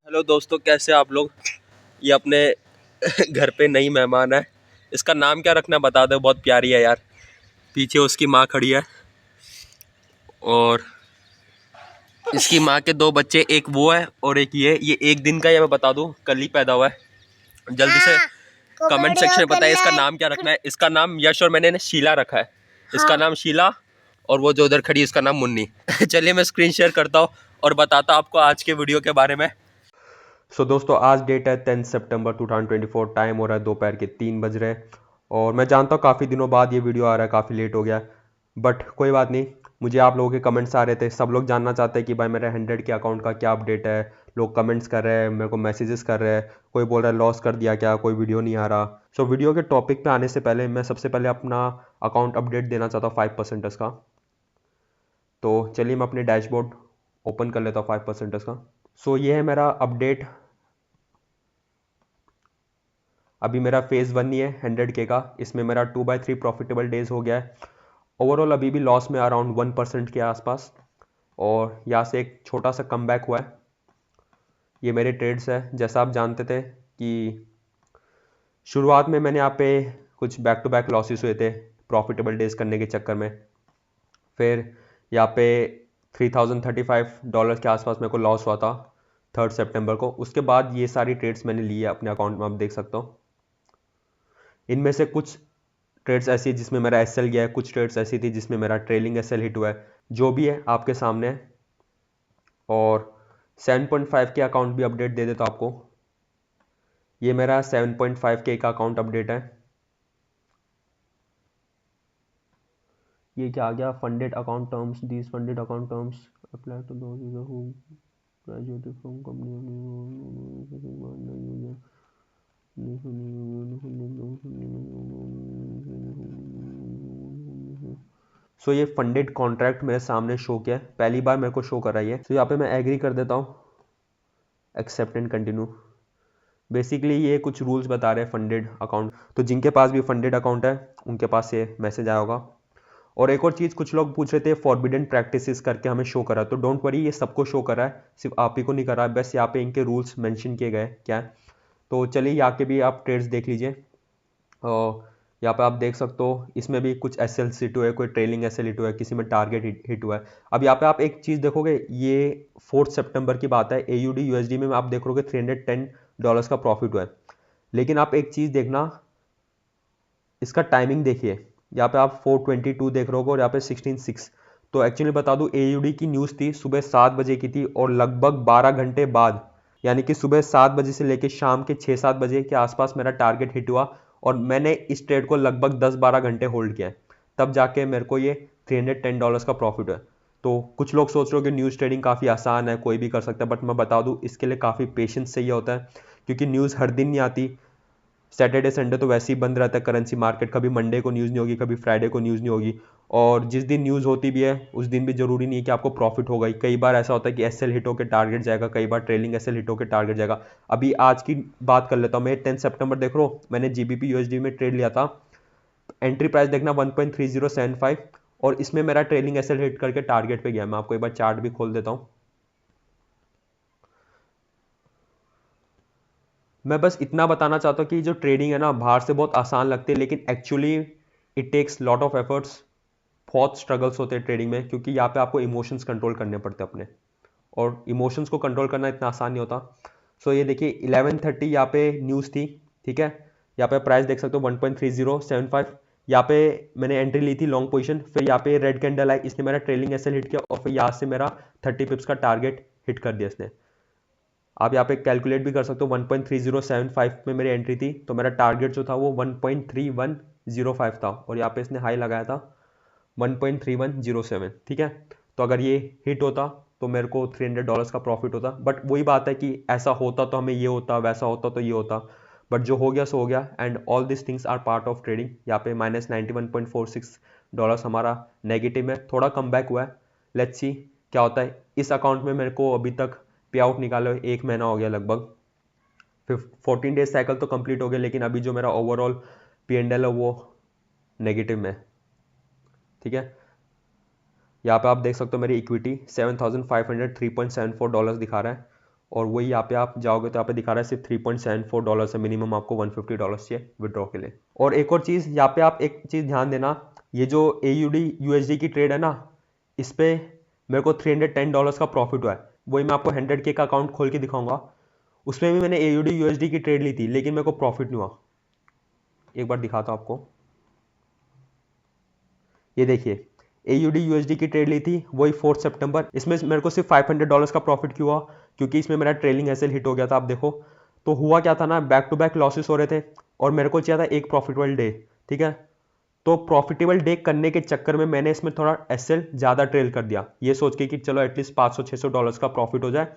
Hello दोस्तों, कैसे आप लोग। ये अपने घर पे नई मेहमान है। इसका नाम क्या रखना बता दो, बहुत प्यारी है यार। पीछे उसकी माँ खड़ी है और इसकी माँ के दो बच्चे, एक वो है और एक ये एक दिन का, ये मैं बता दूं कल ही पैदा हुआ है। जल्दी से कमेंट सेक्शन में बताइए इसका नाम क्या रखना है। इसका नाम यश और मैंने शीला रखा है। इसका नाम शीला और वो जो उधर खड़ी है इसका नाम मुन्नी। चलिए मैं स्क्रीन शेयर करता हूँ और बताता हूँ आपको आज के वीडियो के बारे में। दोस्तों, आज डेट है 10 सितंबर 2024। टाइम हो रहा है दोपहर के 3 बज रहे हैं और मैं जानता हूँ काफ़ी दिनों बाद ये वीडियो आ रहा है, काफ़ी लेट हो गया, बट कोई बात नहीं। मुझे आप लोगों के कमेंट्स आ रहे थे, सब लोग जानना चाहते हैं कि भाई मेरे 100 के अकाउंट का क्या अपडेट है। लोग कमेंट्स कर रहे हैं, मेरे को मैसेजेस कर रहे हैं, कोई बोल रहा है लॉस कर दिया क्या, कोई वीडियो नहीं आ रहा। वीडियो के टॉपिक पे आने से पहले मैं सबसे पहले अपना अकाउंट अपडेट देना चाहता हूँ 5% का। तो चलिए मैं अपने डैशबोर्ड ओपन कर लेता हूँ 5% का। ये है मेरा अपडेट। अभी मेरा फेज़ 1 ही है 100 के का। इसमें मेरा 2/3 प्रॉफिटेबल डेज हो गया है। ओवरऑल अभी भी लॉस में अराउंड 1% के आसपास, और यहाँ से एक छोटा सा कम बैक हुआ है। ये मेरे ट्रेड्स है। जैसा आप जानते थे कि शुरुआत में मैंने यहाँ पे कुछ बैक टू बैक लॉसेस हुए थे प्रॉफिटेबल डेज करने के चक्कर में। फिर यहाँ पे $3035 के आसपास मेरे को लॉस हुआ था 3 सितंबर को। उसके बाद ये सारी ट्रेड्स मैंने ली है अपने अकाउंट में, आप देख सकते हो। इनमें से कुछ ट्रेड्स ऐसी है जिसमें मेरा एसएल गया है, कुछ ट्रेड्स ऐसी थी जिसमें मेरा ट्रेलिंग एसएल हिट हुआ है। जो भी है आपके सामने है। और 7.5 के अकाउंट भी अपडेट दे देता आपको। ये मेरा 7.5 के का अकाउंट अपडेट है। ये क्या आ गया, funded account terms, these funded account terms apply to those user who graduated from company. ये फंडेड कॉन्ट्रैक्ट मेरे सामने शो किया है, पहली बार मेरे को शो कर रहा है ये। यहाँ पे मैं एग्री कर देता हूँ, एक्सेप्ट एंड कंटिन्यू। बेसिकली ये कुछ रूल्स बता रहे हैं फंडेड अकाउंट, तो जिनके पास भी फंडेड अकाउंट है उनके पास ये मैसेज आया होगा। और एक और चीज़, कुछ लोग पूछ रहे थे फॉरबिडन प्रैक्टिसेस करके हमें शो करा, तो डोंट वरी, ये सबको शो करा है, सिर्फ आप ही को नहीं करा है। बस यहाँ पे इनके रूल्स मेंशन किए गए क्या है। तो चलिए यहाँ के भी आप ट्रेड्स देख लीजिए। यहाँ पे आप देख सकते हो, इसमें भी कुछ एस एल हिट हुआ है, कोई ट्रेलिंग एस एल हिट हुआ है, किसी में टारगेट हिट हुआ है। अब यहाँ पे आप एक चीज़ देखोगे, ये 4 सितंबर की बात है। AUD USD में आप देखोगे $310 का प्रॉफिट हुआ है। लेकिन आप एक चीज़ देखना, इसका टाइमिंग देखिए। यहाँ पे आप 4:22 देख रहे हो और यहाँ पे 16:06। तो एक्चुअली बता दूँ, AUD की न्यूज़ थी सुबह 7 बजे की थी, और लगभग 12 घंटे बाद, यानी कि सुबह 7 बजे से लेकर शाम के 6-7 बजे के आसपास मेरा टारगेट हिट हुआ, और मैंने इस ट्रेड को लगभग 10-12 घंटे होल्ड किया है। तब जाके मेरे को ये $310 का प्रॉफिट है। तो कुछ लोग सोच रहे हो कि न्यूज़ ट्रेडिंग काफ़ी आसान है, कोई भी कर सकता है, बट मैं बता दूँ इसके लिए काफ़ी पेशेंस चाहिए होता है, क्योंकि न्यूज़ हर दिन नहीं आती। सैटरडे संडे तो वैसे ही बंद रहता है करेंसी मार्केट, कभी मंडे को न्यूज़ नहीं होगी, कभी फ्राइडे को न्यूज़ नहीं होगी। और जिस दिन न्यूज़ होती भी है उस दिन भी ज़रूरी नहीं है कि आपको प्रॉफिट होगा ही। कई बार ऐसा होता है कि एसएल हिट होकर टारगेट जाएगा, कई बार ट्रेलिंग एसएल हिट होकर टारगेट जाएगा। अभी आज की बात कर लेता हूँ मैं। 10 सितंबर देख लो, मैंने GBP USD में ट्रेड लिया था। एंट्री प्राइस देखना 1.3075, और इसमें मेरा ट्रेलिंग एसएल हिट करके टारगेट पे गया। मैं आपको एक बार चार्ट भी खोल देता हूँ। मैं बस इतना बताना चाहता हूँ कि जो ट्रेडिंग है ना, बाहर से बहुत आसान लगती है, लेकिन actually it takes lot of efforts. बहुत स्ट्रगल्स होते हैं ट्रेडिंग में, क्योंकि यहाँ पे आपको इमोशंस कंट्रोल करने पड़ते हैं अपने, और इमोशंस को कंट्रोल करना इतना आसान नहीं होता। ये देखिए 11:30 यहाँ पे न्यूज़ थी, ठीक है। यहाँ पे प्राइस देख सकते हो 1.3075। यहाँ पे मैंने एंट्री ली थी लॉन्ग पोजीशन, फिर यहाँ पे रेड कैंडल आई, इसने मेरा ट्रेलिंग एसएल हिट किया, और फिर यहाँ से मेरा 30 पिप्स का टारगेट हिट कर दिया इसने। आप यहाँ पे कैलकुलेट भी कर सकते हो, 1.3075 में मेरी एंट्री थी, तो मेरा टारगेट जो था वो 1.3105 था, और यहाँ पे इसने हाई लगाया था 1.3107, ठीक है। तो अगर ये हिट होता तो मेरे को $300 का प्रॉफिट होता। बट वही बात है कि ऐसा होता तो हमें ये होता, वैसा होता तो ये होता, बट जो हो गया सो हो गया। And all this things are part of trading. यहाँ पे -$91.46 हमारा नेगेटिव में थोड़ा कम बैक हुआ है। लेट्स सी क्या होता है। इस अकाउंट में मेरे को अभी तक पे आउट निकाले हुए 1 महीना हो गया लगभग। फिर 14 डेज साइकिल तो कंप्लीट हो गया, लेकिन अभी जो मेरा ओवरऑल P&L है वो नेगेटिव में, ठीक है। यहाँ पे आप देख सकते हो मेरी इक्विटी 7,503.74 दिखा रहा है, और वही यहाँ पे आप जाओगे तो यहाँ पे दिखा रहा है सिर्फ $3.74 है, मिनिमम आपको $150 चाहिए विड्रॉ के लिए। और एक और चीज़ यहाँ पे आप एक चीज़ ध्यान देना, ये जो AUD USD की ट्रेड है ना, इस पे मेरे को $310 का प्रॉफिट हुआ है। वही मैं आपको 100K का अकाउंट खोल के दिखाऊंगा, उसमें भी मैंने AUD USD की ट्रेड ली थी, लेकिन मेरे को प्रॉफिट नहीं हुआ। एक बार दिखाता हूँ आपको, ये देखिए AUD USD की ट्रेड ली थी, वही 4 सितंबर। इसमें मेरे को सिर्फ $500 का प्रॉफिट क्यों हुआ, क्योंकि इसमें मेरा ट्रेलिंग एसएल हिट हो गया था। आप देखो तो हुआ क्या था ना, बैक टू बैक लॉसेस हो रहे थे और मेरे को चाहिए था एक प्रॉफिटेबल डे, ठीक है। तो प्रॉफिटेबल डे करने के चक्कर में मैंने इसमें थोड़ा एसएल ज़्यादा ट्रेल कर दिया, ये सोच के कि चलो एटलीस्ट $500-600 का प्रॉफिट हो जाए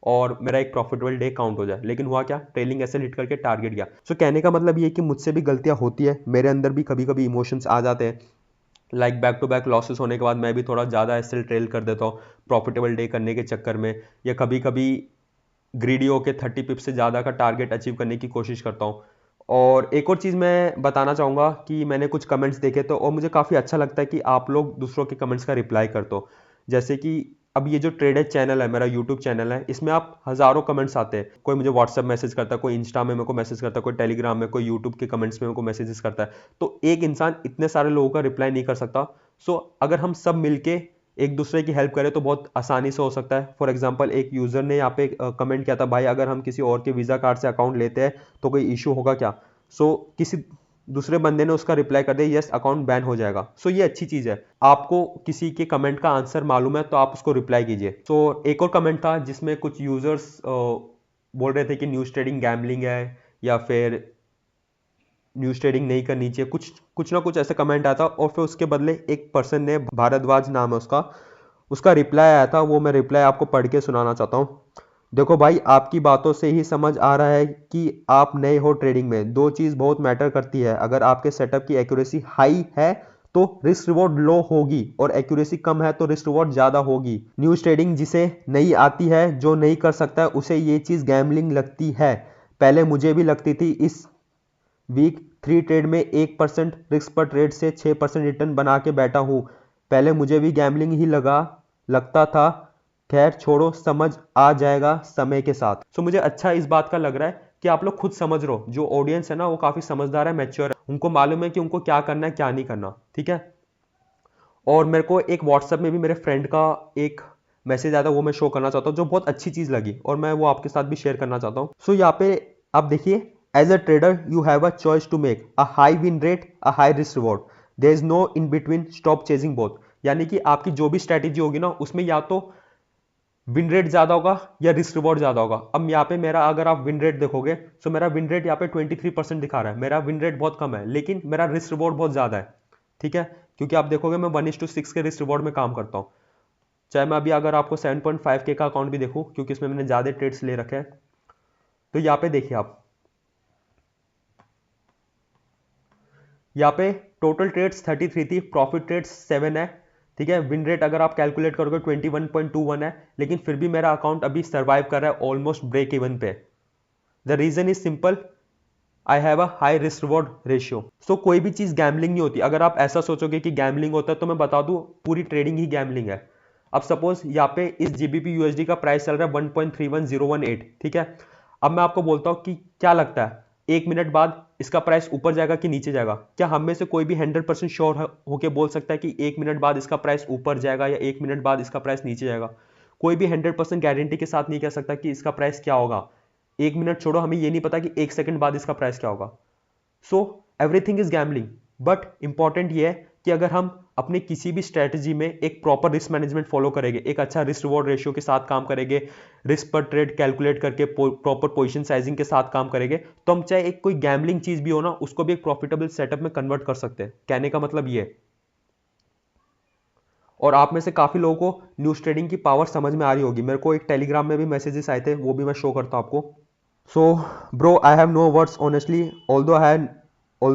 और मेरा एक प्रॉफिटेबल डे काउंट हो जाए। लेकिन हुआ क्या, ट्रेलिंग एसएल हिट करके टारगेट गया। सो कहने का मतलब ये कि मुझसे भी गलतियां होती है, मेरे अंदर भी कभी कभी इमोशंस आ जाते हैं, like back to back losses होने के बाद मैं भी थोड़ा ज़्यादा एसएल ट्रेल कर देता हूँ प्रॉफिटेबल डे करने के चक्कर में, या कभी कभी ग्रीडी होके 30 पिप से ज़्यादा का टारगेट अचीव करने की कोशिश करता हूँ। और एक और चीज़ मैं बताना चाहूँगा कि मैंने कुछ कमेंट्स देखे तो, और मुझे काफ़ी अच्छा लगता है कि आप लोग दूसरों के कमेंट्स का रिप्लाई करते हो। जैसे कि अब ये जो ट्रेडेज चैनल है, मेरा यूट्यूब चैनल है, इसमें आप हज़ारों कमेंट्स आते हैं। कोई मुझे व्हाट्सअप मैसेज करता है, कोई इंस्टा में मेरे को मैसेज करता है, कोई टेलीग्राम में, कोई यूट्यूब के कमेंट्स में मेरे को मैसेजेस करता है। तो एक इंसान इतने सारे लोगों का रिप्लाई नहीं कर सकता। सो अगर हम सब मिलके एक दूसरे की हेल्प करें तो बहुत आसानी से हो सकता है। फॉर एग्जांपल एक यूज़र ने यहाँ पे कमेंट किया था, भाई अगर हम किसी और के वीज़ा कार्ड से अकाउंट लेते हैं तो कोई इशू होगा क्या। सो किसी दूसरे बंदे ने उसका रिप्लाई कर दिया, यस अकाउंट बैन हो जाएगा। सो ये अच्छी चीज़ है, आपको किसी के कमेंट का आंसर मालूम है तो आप उसको रिप्लाई कीजिए। सो एक और कमेंट था जिसमें कुछ यूज़र्स बोल रहे थे कि न्यूज़ ट्रेडिंग गैम्बलिंग है, या फिर न्यूज़ ट्रेडिंग नहीं करनी चाहिए, कुछ ना कुछ ऐसे कमेंट आता। और फिर उसके बदले एक पर्सन ने, भारद्वाज नाम है उसका रिप्लाई आया था, वो मैं रिप्लाई आपको पढ़ के सुनाना चाहता हूँ। देखो भाई, आपकी बातों से ही समझ आ रहा है कि आप नए हो ट्रेडिंग में। दो चीज़ बहुत मैटर करती है, अगर आपके सेटअप की एक्यूरेसी हाई है तो रिस्क रिवॉर्ड लो होगी, और एक्यूरेसी कम है तो रिस्क रिवॉर्ड ज़्यादा होगी। न्यूज़ ट्रेडिंग जिसे नहीं आती है, जो नहीं कर सकता है, उसे ये चीज़ गैम्बलिंग लगती है। पहले मुझे भी लगती थी। इस वीक 3 ट्रेड में 1% रिस्क पर ट्रेड से 6% रिटर्न बना के बैठा हूँ। पहले मुझे भी गैम्बलिंग ही लगता था। खैर छोड़ो, समझ आ जाएगा समय के साथ। सो मुझे अच्छा इस बात का लग रहा है कि आप लोग खुद समझ रहे हो। जो ऑडियंस है ना, वो काफ़ी समझदार है, मैच्योर है, उनको मालूम है कि उनको क्या करना है क्या नहीं करना, ठीक है। और मेरे को एक व्हाट्सएप में भी मेरे फ्रेंड का एक मैसेज आया था, वो मैं शो करना चाहता हूँ, जो बहुत अच्छी चीज़ लगी, और मैं वो आपके साथ भी शेयर करना चाहता हूँ। सो यहाँ पे आप देखिए, as a trader you have a choice to make a high win rate, a high risk reward, there is no in between, stop chasing both. यानी कि आपकी जो भी स्ट्रैटेजी होगी ना, उसमें या तो विन रेट ज्यादा होगा या रिस्क रिवॉर्ड ज्यादा होगा। अब यहाँ पे मेरा, अगर आप विन रेट देखोगे, तो मेरा विन रेट यहाँ पे 23% दिखा रहा है। मेरा विन रेट बहुत कम है, लेकिन मेरा रिस्क रिवॉर्ड बहुत ज्यादा है, ठीक है। क्योंकि आप देखोगे मैं 1:6 के रिस्क रिवॉर्ड में काम करता हूँ। चाहे मैं अभी अगर आपको 7.5K का अकाउंट भी देखूँ, क्योंकि इसमें मैंने ज़्यादा ट्रेड्स ले रखे हैं, तो यहाँ पे देखिए आप, यहाँ पे टोटल ट्रेड्स 33 थी, प्रॉफिट ट्रेड्स 7 है, ठीक है। विन रेट अगर आप कैलकुलेट करोगे 21.21 है, लेकिन फिर भी मेरा अकाउंट अभी सर्वाइव कर रहा है almost break even pay. The reason is simple, I have a high risk reward ratio. So कोई भी चीज़ गैम्बलिंग नहीं होती। अगर आप ऐसा सोचोगे कि गैम्बलिंग होता है, तो मैं बता दूं, पूरी ट्रेडिंग ही गैम्बलिंग है। अब सपोज यहाँ पे इस GBP USD का प्राइस चल रहा है 1.31018, ठीक है। अब मैं आपको बोलता हूँ कि क्या लगता है, 1 मिनट बाद इसका प्राइस ऊपर जाएगा कि नीचे जाएगा? क्या हम में से कोई भी 100% श्योर होके बोल सकता है कि 1 मिनट बाद इसका प्राइस ऊपर जाएगा या 1 मिनट बाद इसका प्राइस नीचे जाएगा? कोई भी 100% गारंटी के साथ नहीं कह सकता कि इसका प्राइस क्या होगा। 1 मिनट छोड़ो, हमें ये नहीं पता कि 1 सेकंड बाद इसका प्राइस क्या होगा। So everything is gambling. But important ये है कि अगर हम अपने किसी भी स्ट्रेटजी में एक प्रॉपर रिस्क मैनेजमेंट फॉलो करेंगे, एक अच्छा रिस्क रिवॉर्ड रेशियो के साथ काम करेंगे, रिस्क पर ट्रेड कैलकुलेट करके प्रॉपर पोजीशन साइजिंग के साथ काम करेंगे, तो हम चाहे एक कोई गैम्बलिंग चीज भी हो ना, उसको भी एक प्रॉफिटेबल सेटअप में कन्वर्ट कर सकते हैं। कहने का मतलब ये है। और आप में से काफी लोगों को न्यूज ट्रेडिंग की पावर समझ में आ रही होगी। मेरे को एक टेलीग्राम में भी मैसेजेस आए थे, वो भी मैं शो करता हूं आपको। So, bro, I have no words honestly. Although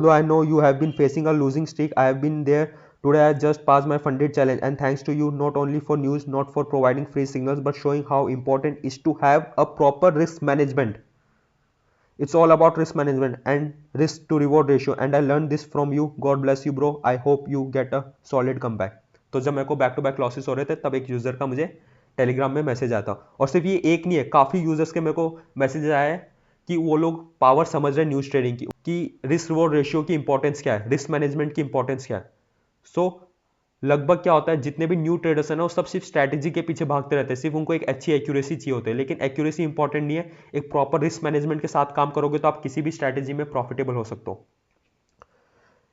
I know you have been facing a losing streak, I have been there. Today I just passed my funded challenge, and thanks to you, not only for news, not for providing free signals, but showing how important is to have a proper risk management. It's all about risk management and risk to reward ratio. And I learned this from you. God bless you, bro. I hope you get a solid comeback. तो जब मेरे को back to back losses हो रहे थे तब एक user का मुझे टेलीग्राम में मैसेज आया था। और सिर्फ ये एक नहीं है, काफ़ी यूजर्स के मेरे को मैसेज आया है कि वो लोग पावर समझ रहे हैं न्यूज़ ट्रेडिंग की, कि रिस्क रिवॉर्ड रेशियो की इंपॉर्टेंस क्या है, रिस्क मैनेजमेंट की इंपॉर्टेंस क्या है। सो लगभग क्या होता है, जितने भी न्यू ट्रेडर्स हैं ना वो सब सिर्फ स्ट्रैटेजी के पीछे भागते रहते हैं, सिर्फ उनको एक अच्छी एक्यूरेसी चाहिए होती है, लेकिन एक्यूरेसी इंपॉर्टेंट नहीं है। एक प्रॉपर रिस्क मैनेजमेंट के साथ काम करोगे तो आप किसी भी स्ट्रैटेजी में प्रॉफिटेबल हो सकते हो।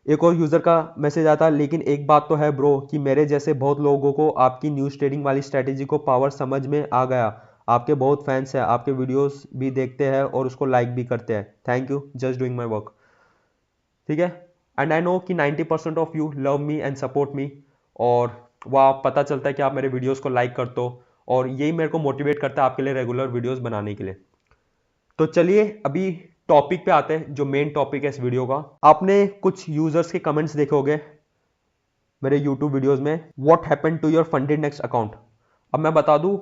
एक और यूज़र का मैसेज आता है, लेकिन एक बात तो है ब्रो कि मेरे जैसे बहुत लोगों को आपकी न्यूज़ ट्रेडिंग वाली स्ट्रैटेजी को पावर समझ में आ गया। आपके बहुत फैंस हैं, आपके वीडियोस भी देखते हैं और उसको लाइक भी करते हैं। Thank you, just doing my work. ठीक है, एंड आई नो कि 90% of you love me and support me, और वह पता चलता है कि आप मेरे वीडियोस को लाइक करते हो, और यही मेरे को मोटिवेट करता है आपके लिए रेगुलर वीडियोस बनाने के लिए। तो चलिए अभी टॉपिक पे आते हैं, जो मेन टॉपिक है इस वीडियो का। आपने कुछ यूजर्स के कमेंट्स देखे होंगे मेरे यूट्यूब वीडियोस में, what happened to your funded next account. अब मैं बता दूं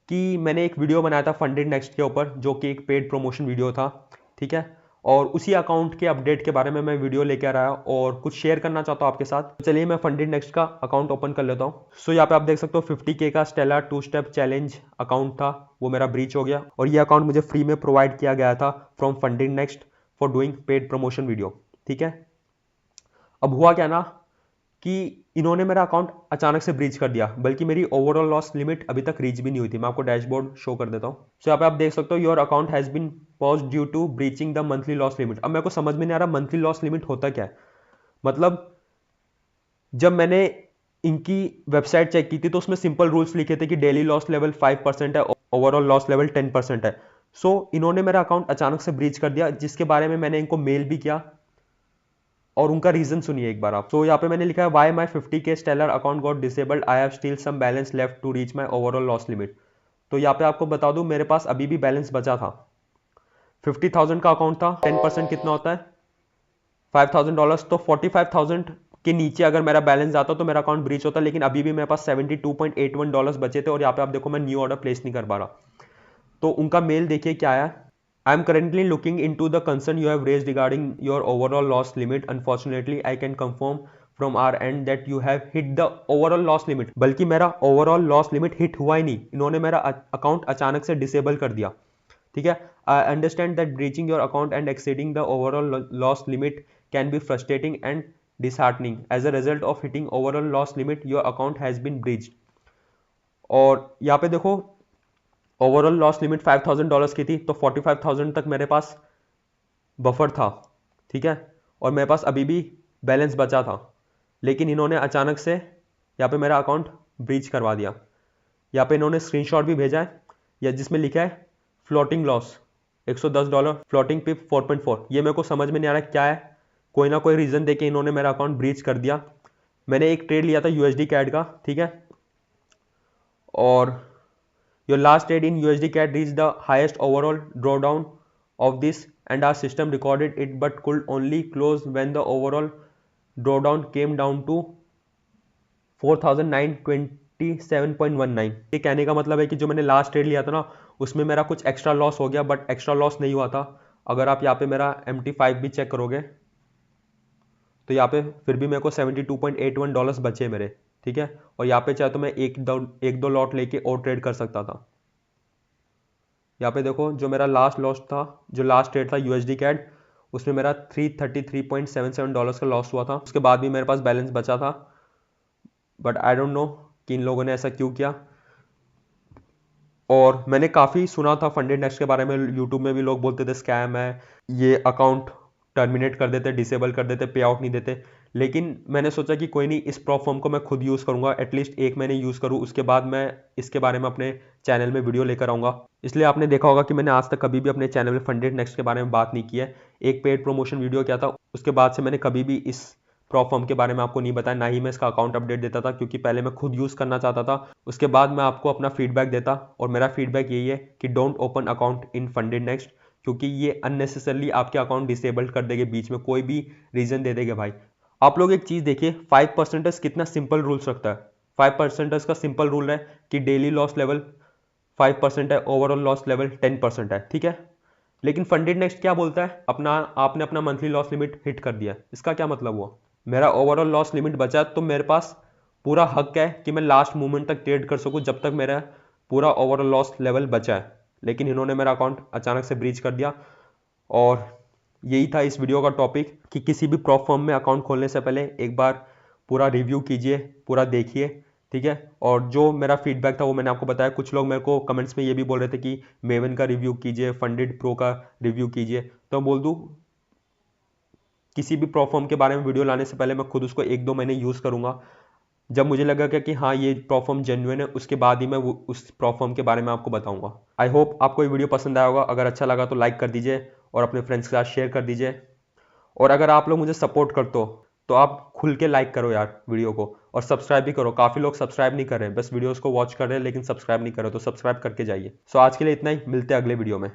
कि मैंने एक वीडियो बनाया था फंडेड नेक्स्ट के ऊपर, जो कि एक पेड प्रमोशन वीडियो था। ठीक है, और उसी अकाउंट के अपडेट के बारे में मैं वीडियो लेकर आया और कुछ शेयर करना चाहता हूं आपके साथ। तो चलिए मैं फंडेड नेक्स्ट का अकाउंट ओपन कर लेता हूं। सो यहाँ पे आप देख सकते हो 50K का स्टेलर 2 स्टेप चैलेंज अकाउंट था, वो मेरा ब्रीच हो गया, और ये अकाउंट मुझे फ्री में प्रोवाइड किया गया था from funded next for doing paid promotion video. ठीक है, अब हुआ क्या ना कि इन्होंने मेरा अकाउंट अचानक से ब्रीच कर दिया, बल्कि मेरी ओवरऑल लॉस लिमिट अभी तक रीच भी नहीं हुई थी। मैं आपको डैशबोर्ड शो कर देता हूं। सो यहाँ पे आप देख सकते हो your account has been paused due to breaching the monthly loss limit. अब मेरे को समझ में नहीं आ रहा मंथली लॉस लिमिट होता क्या है। मतलब जब मैंने इनकी वेबसाइट चेक की थी तो उसमें सिंपल रूल्स लिखे थे कि डेली लॉस लेवल 5% है, ओवरऑल लॉस लेवल 10% है। सो इन्होंने मेरा अकाउंट अचानक से ब्रीच कर दिया, जिसके बारे में मैंने इनको मेल भी किया, और उनका रीजन सुनिए एक बार आप। तो यहाँ पे मैंने लिखा है why my 50K stellar account got disabled, I have still some balance left to reach my overall loss limit. तो यहाँ पे आपको बता दूं मेरे पास अभी भी बैलेंस बचा था। 50,000 का अकाउंट था, 10% कितना होता है, $5,000। तो 45,000 के नीचे अगर मेरा बैलेंस आता तो मेरा अकाउंट ब्रीच होता, लेकिन अभी भी मेरे पास $72.81 बचे थे, और यहाँ पे आप देखो मैं न्यू ऑर्डर प्लेस नहीं कर पा रहा। तो उनका मेल देखिए क्या आया। I am currently looking into the concern you have raised regarding your overall loss limit. Unfortunately, I can confirm from our end that you have hit the overall loss limit. बल्कि मेरा overall loss limit hit हुआ ही नहीं, इन्होंने मेरा account अचानक से disable कर दिया। ठीक है, I understand that breaching your account and exceeding the overall loss limit can be frustrating and disheartening. As a result of hitting overall loss limit, your account has been breached. और यहाँ पे देखो overall loss limit $5,000 की थी, तो 45,000 तक मेरे पास buffer था। ठीक है, और मेरे पास अभी भी बैलेंस बचा था, लेकिन इन्होंने अचानक से यहाँ पे मेरा अकाउंट ब्रीच करवा दिया। यहाँ पे इन्होंने स्क्रीनशॉट भी भेजा है, या जिसमें लिखा है फ्लोटिंग लॉस $110, फ्लोटिंग पिप 4.4। ये मेरे को समझ में नहीं आ रहा क्या है, कोई ना कोई रीज़न दे के इन्होंने मेरा अकाउंट ब्रीच कर दिया। मैंने एक ट्रेड लिया था USD CAD का। ठीक है, और your last trade in USD CAD reached the highest overall drawdown of this, and our system recorded it but could only close when the overall drawdown came down to 4,927.19। ये कहने का मतलब है कि जो मैंने लास्ट ट्रेड लिया था ना उसमें मेरा कुछ एक्स्ट्रा लॉस हो गया, बट एक्स्ट्रा लॉस नहीं हुआ था। अगर आप यहाँ पे मेरा MT5 भी चेक करोगे तो यहाँ पे फिर भी मेरे को $72.81 बचे मेरे। ठीक है, और यहाँ पे चाहे तो मैं एक दो लॉट लेके और ट्रेड कर सकता था। यहाँ पे देखो जो मेरा लास्ट लॉस था, जो लास्ट ट्रेड था USD CAD, उसमें मेरा $333.77 का लॉस हुआ था। उसके बाद भी मेरे पास बैलेंस बचा था, बट आई डोंट नो कि इन लोगों ने ऐसा क्यों किया। और मैंने काफ़ी सुना था फंडेड नेक्स्ट के बारे में, यूट्यूब में भी लोग बोलते थे स्कैम है, ये अकाउंट टर्मिनेट कर देते, डिसेबल कर देते, पे आउट नहीं देते। लेकिन मैंने सोचा कि कोई नहीं, इस प्लेटफॉर्म को मैं खुद यूज़ करूँगा, एटलीस्ट 1 महीने यूज़ करूँ, उसके बाद मैं इसके बारे में अपने चैनल में वीडियो लेकर आऊँगा। इसलिए आपने देखा होगा कि मैंने आज तक कभी भी अपने चैनल में फंडेड नेक्स्ट के बारे में बात नहीं की है। एक पेड प्रमोशन वीडियो किया था, उसके बाद से मैंने कभी भी इस प्लेटफॉर्म के बारे में आपको नहीं बताया, ना ही मैं इसका अकाउंट अपडेट देता था, क्योंकि पहले मैं खुद यूज़ करना चाहता था, उसके बाद मैं आपको अपना फीडबैक देता। और मेरा फीडबैक यही है कि don't open account in funded next, क्योंकि ये अननेसेसरली आपके अकाउंट डिसेबल कर देंगे, बीच में कोई भी रीज़न दे देंगे भाई। आप लोग एक चीज़ देखिए, 5% कितना सिंपल रूल्स रखता है। 5% का सिंपल रूल है कि डेली लॉस लेवल 5% है, ओवरऑल लॉस लेवल 10% है। ठीक है, लेकिन फंडेड नेक्स्ट क्या बोलता है, आपने अपना मंथली लॉस लिमिट हिट कर दिया। इसका क्या मतलब हुआ, मेरा ओवरऑल लॉस लिमिट बचा तो मेरे पास पूरा हक है कि मैं लास्ट मोमेंट तक ट्रेड कर सकूं जब तक मेरा पूरा ओवरऑल लॉस लेवल बचा है, लेकिन इन्होंने मेरा अकाउंट अचानक से ब्रीच कर दिया। और यही था इस वीडियो का टॉपिक कि किसी भी प्रॉप फर्म में अकाउंट खोलने से पहले एक बार पूरा रिव्यू कीजिए, पूरा देखिए, ठीक है। और जो मेरा फीडबैक था वो मैंने आपको बताया। कुछ लोग मेरे को कमेंट्स में ये भी बोल रहे थे कि मेवन का रिव्यू कीजिए, फंडेड प्रो का रिव्यू कीजिए, तो मैं बोल दूँ किसी भी प्रॉप फर्म के बारे में वीडियो लाने से पहले मैं खुद उसको 1-2 महीने यूज़ करूँगा। जब मुझे लगा कि हाँ ये प्रॉप फर्म जेन्युइन है, उसके बाद ही मैं उस प्रॉप फर्म के बारे में आपको बताऊंगा। आई होप आपको ये वीडियो पसंद आया होगा। अगर अच्छा लगा तो लाइक कर दीजिए और अपने फ्रेंड्स के साथ शेयर कर दीजिए। और अगर आप लोग मुझे सपोर्ट करते हो तो आप खुल के लाइक करो यार वीडियो को, और सब्सक्राइब भी करो। काफ़ी लोग सब्सक्राइब नहीं कर रहे हैं, बस वीडियोज़ को वॉच कर रहे हैं लेकिन सब्सक्राइब नहीं कर रहे, तो सब्सक्राइब करके जाइए। सो आज के लिए इतना ही, मिलते हैं अगले वीडियो में।